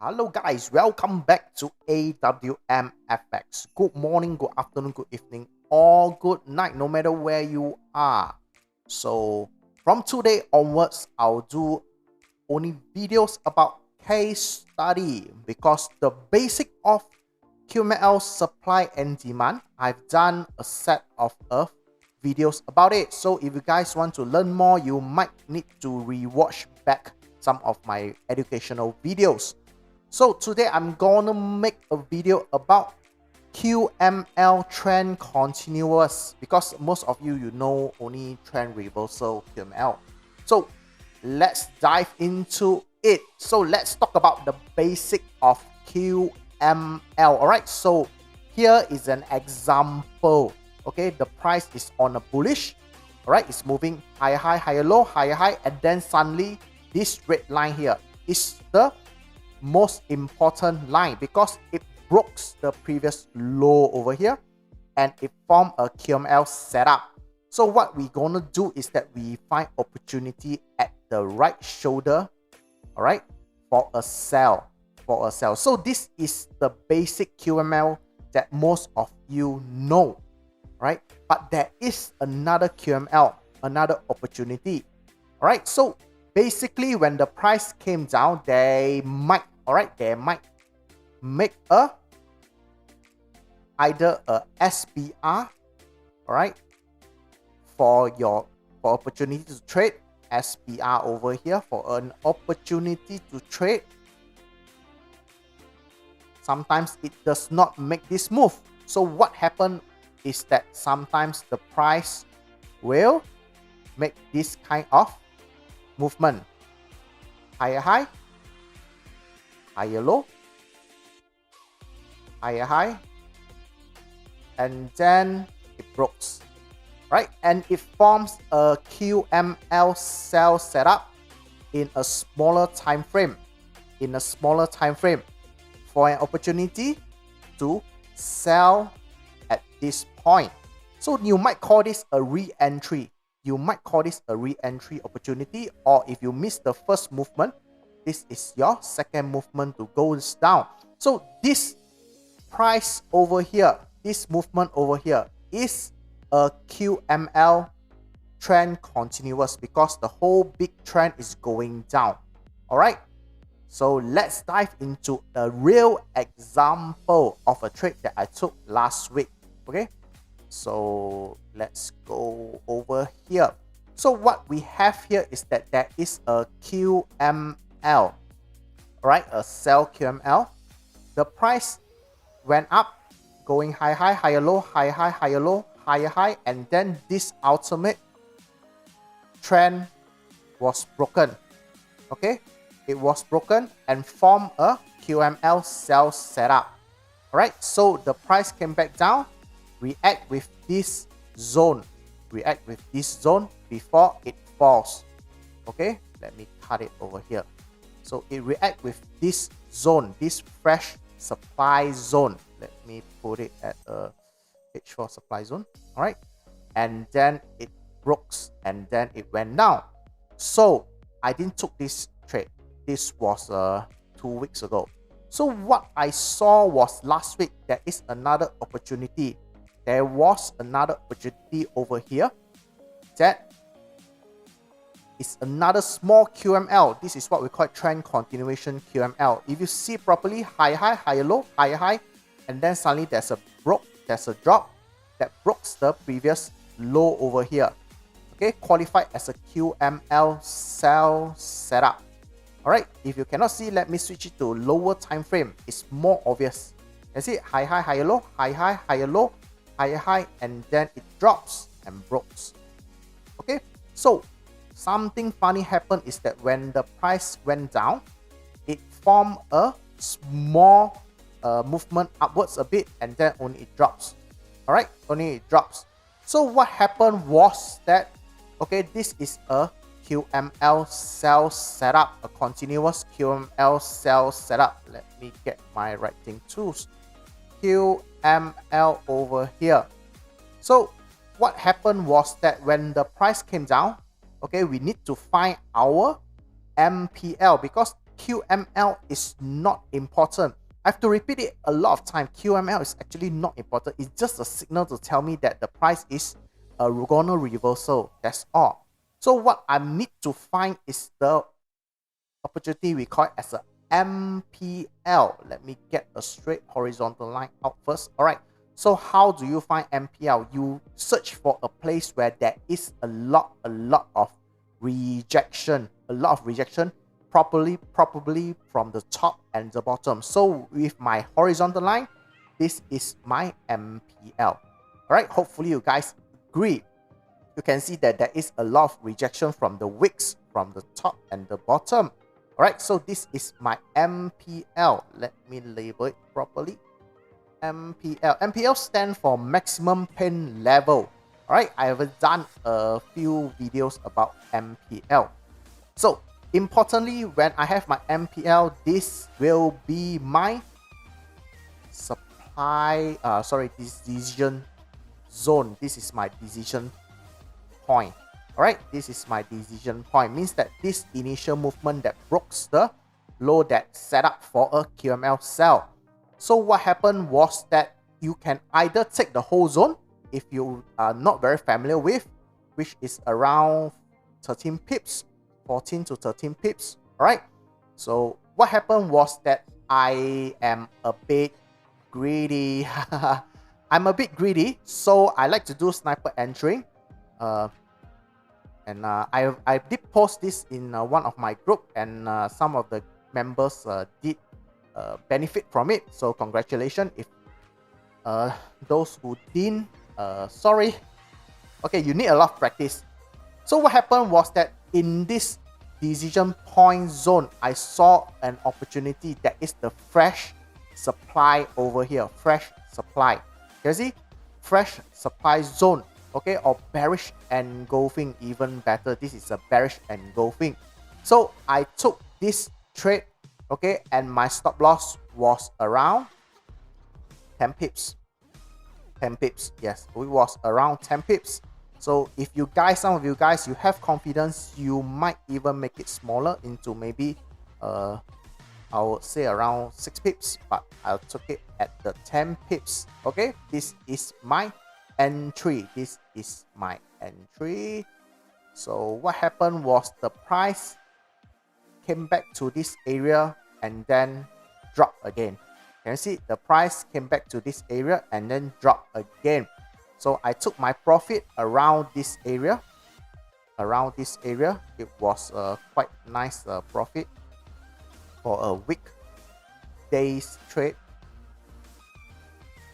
Hello guys, welcome back to AWMFX. Good morning, good afternoon, good evening, or good night, no matter where you are. So from today onwards, I'll do only videos about case study because the basic of QML supply and demand, I've done a set of videos about it. So if you guys want to learn more, you might need to rewatch back some of my educational videos. So today I'm gonna make a video about QML trend continuous because most of you know only trend reversal QML. So let's dive into it. So let's talk about the basic of QML. Alright, so here is an example. Okay, the price is on a bullish. Alright, it's moving higher high, higher low, higher high, and then suddenly this red line here is the most important line because it broke the previous low over here and it formed a QML setup. So what we're gonna do is that we find opportunity at the right shoulder, all right, for a sell. So this is the basic QML that most of you know, right? But there is another QML, another opportunity, all right? So basically, when the price came down, they might make either a SBR, all right, for opportunity to trade, SBR over here for an opportunity to trade. Sometimes it does not make this move. So what happened is that sometimes the price will make this kind of movement, higher high, higher low, higher high, and then it breaks, right? And it forms a QML sell setup in a smaller time frame, for an opportunity to sell at this point. So you might call this a re-entry. Opportunity, or if you miss the first movement, this is your second movement to go down. So this price over here, this movement over here is a QML trend continuous because the whole big trend is going down. All right, so let's dive into a real example of a trade that I took last week. Okay, so let's go over here. So what we have here is that there is a QML, right? A sell QML. The price went up, going high high, higher low, high high, higher low, higher high, and then this ultimate trend was broken. Okay, it was broken and formed a QML sell setup. All right, so the price came back down, react with this zone, before it falls. Okay, let me cut it over here. So it react with this zone, this fresh supply zone. Let me put it at a H4 supply zone. All right, and then it broke and then it went down. So I didn't took this trade. This was 2 weeks ago. So what I saw was last week there is another opportunity. There was another opportunity over here that is another small QML. This is what we call trend continuation QML. If you see properly, high high, higher low, higher high, and then suddenly there's a drop that broke the previous low over here. Okay, qualified as a QML sell setup. All right, if you cannot see, let me switch it to lower time frame. It's more obvious. You see high high, higher low, high high, higher low, higher high, and then it drops and breaks. Okay, so something funny happened is that when the price went down, it formed a small movement upwards a bit, and then only it drops. All right, only it drops. So what happened was that, okay, this is a QML sell setup, a continuous QML sell setup. Let me get my writing tools. QML over here. So what happened was that when the price came down, okay, we need to find our MPL because QML is not important. I have to repeat it a lot of time. QML is actually not important. It's just a signal to tell me that the price is a gonna reversal. That's all. So what I need to find is the opportunity we call it as a MPL. Let me get a straight horizontal line out first. All right. So how do you find MPL? You search for a place where there is a lot of rejection, probably from the top and the bottom. So with my horizontal line, this is my MPL. All right. Hopefully you guys agree. You can see that there is a lot of rejection from the wicks, from the top and the bottom. All right, so this is my MPL. Let me label it properly. MPL. MPL stands for maximum pain level. All right, I have done a few videos about MPL. So importantly, when I have my MPL, this will be my decision zone. This is my decision point. All right, this is my decision point. Means that this initial movement that broke the low that set up for a QML sell. So what happened was that you can either take the whole zone if you are not very familiar with, which is around 13 pips, 14 to 13 pips. All right. So what happened was that I am a bit greedy. I'm a bit greedy, so I like to do sniper entering. I did post this in one of my group, and some of the members did benefit from it. So congratulations. If those who didn't, sorry. Okay, you need a lot of practice. So what happened was that in this decision point zone, I saw an opportunity that is the fresh supply over here. Fresh supply. You see? Fresh supply zone. Okay, or bearish engulfing, even better. This is a bearish engulfing. So I took this trade, okay, and my stop loss was around 10 pips. 10 pips, yes, it was around 10 pips. So if you guys, some of you guys, you have confidence, you might even make it smaller into maybe I would say around 6 pips, but I took it at the 10 pips. Okay, this is my entry. This is my entry. So what happened was the price came back to this area and then dropped again. Can you see the price came back to this area and then dropped again? So I took my profit around this area. Around this area, it was a quite nice profit for a week days trade.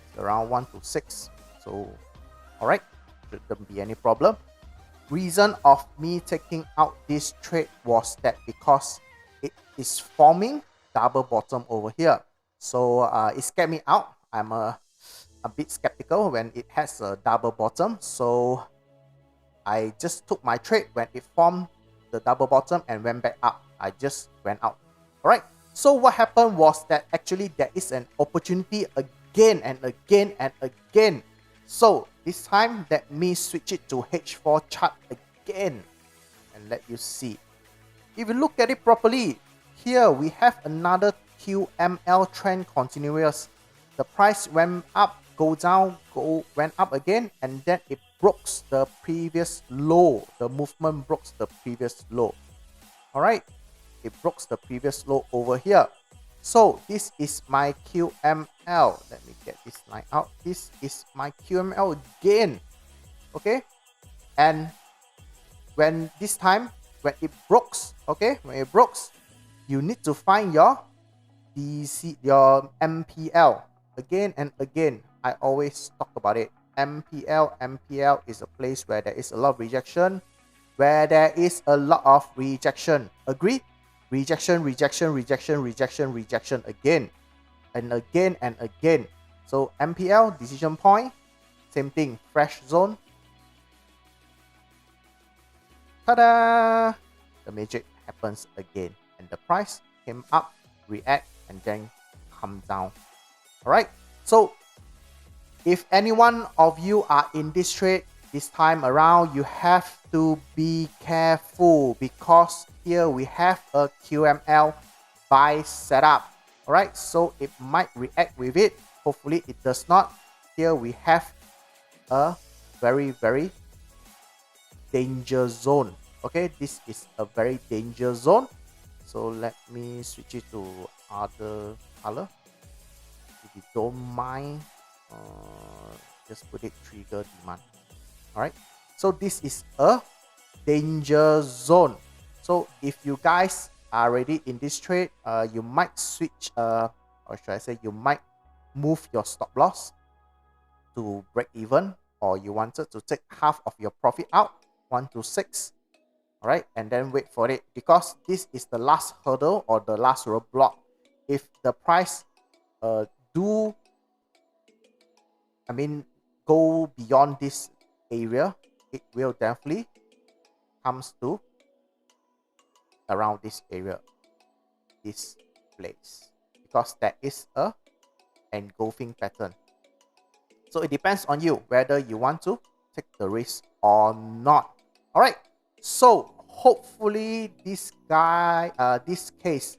It's around 1 to 6. So all right, shouldn't be any problem. Reason of me taking out this trade was that because it is forming double bottom over here. So it scared me out. I'm a bit skeptical when it has a double bottom. So I just took my trade when it formed the double bottom and went back up. I just went out. All right. So what happened was that actually there is an opportunity again and again and again. So this time, let me switch it to H4 chart again and let you see. If you look at it properly, here we have another QML trend continuous. The price went up, go down, went up again, and then it broke the previous low. The movement broke the previous low. All right, it broke the previous low over here. So this is my QML. Let me get this line out. This is my QML again. Okay. And when this time, when it breaks, okay, when it breaks, you need to find your your MPL again and again. I always talk about it. MPL is a place where there is a lot of rejection, where there is a lot of rejection. Agree? Rejection again and again and again. So MPL, decision point, same thing, fresh zone. Ta-da! The magic happens again and the price came up, react, and then come down. All right. So if any one of you are in this trade this time around, you have to be careful because here we have a QML buy setup. All right, so it might react with it. Hopefully it does not. Here we have a very danger zone. Okay, this is a very danger zone. So let me switch it to other color if you don't mind. Just put it trigger demand. All right, so this is a danger zone. So if you guys are already in this trade, you might switch, or should I say, you might move your stop loss to break even, or you wanted to take half of your profit out, 1 to 6. All right, and then wait for it, because this is the last hurdle or the last roadblock. If the price do, I mean, go beyond this area, it will definitely comes to around this area, this place, because that is a engulfing pattern. So it depends on you whether you want to take the risk or not. All right, so hopefully this case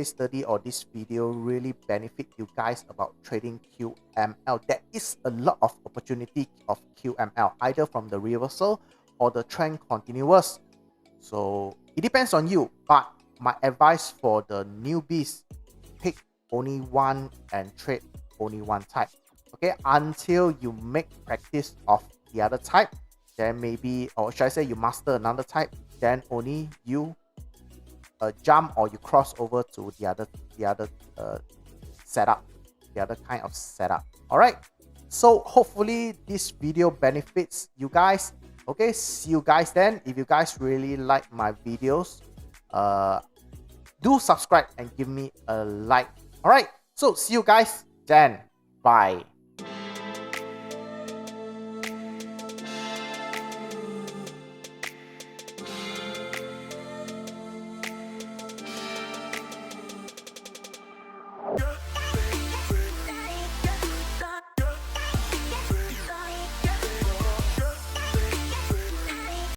study or this video really benefit you guys about trading QML. There is a lot of opportunity of QML, either from the reversal or the trend continuous. So it depends on you, but my advice for the newbies, pick only one and trade only one type. Okay, until you make practice of the other type, then maybe, or should I say, you master another type, then only you jump or you cross over to the other setup, the other kind of setup. All right, so hopefully this video benefits you guys. Okay, see you guys then. If you guys really like my videos, do subscribe and give me a like. All right, so see you guys then. Bye.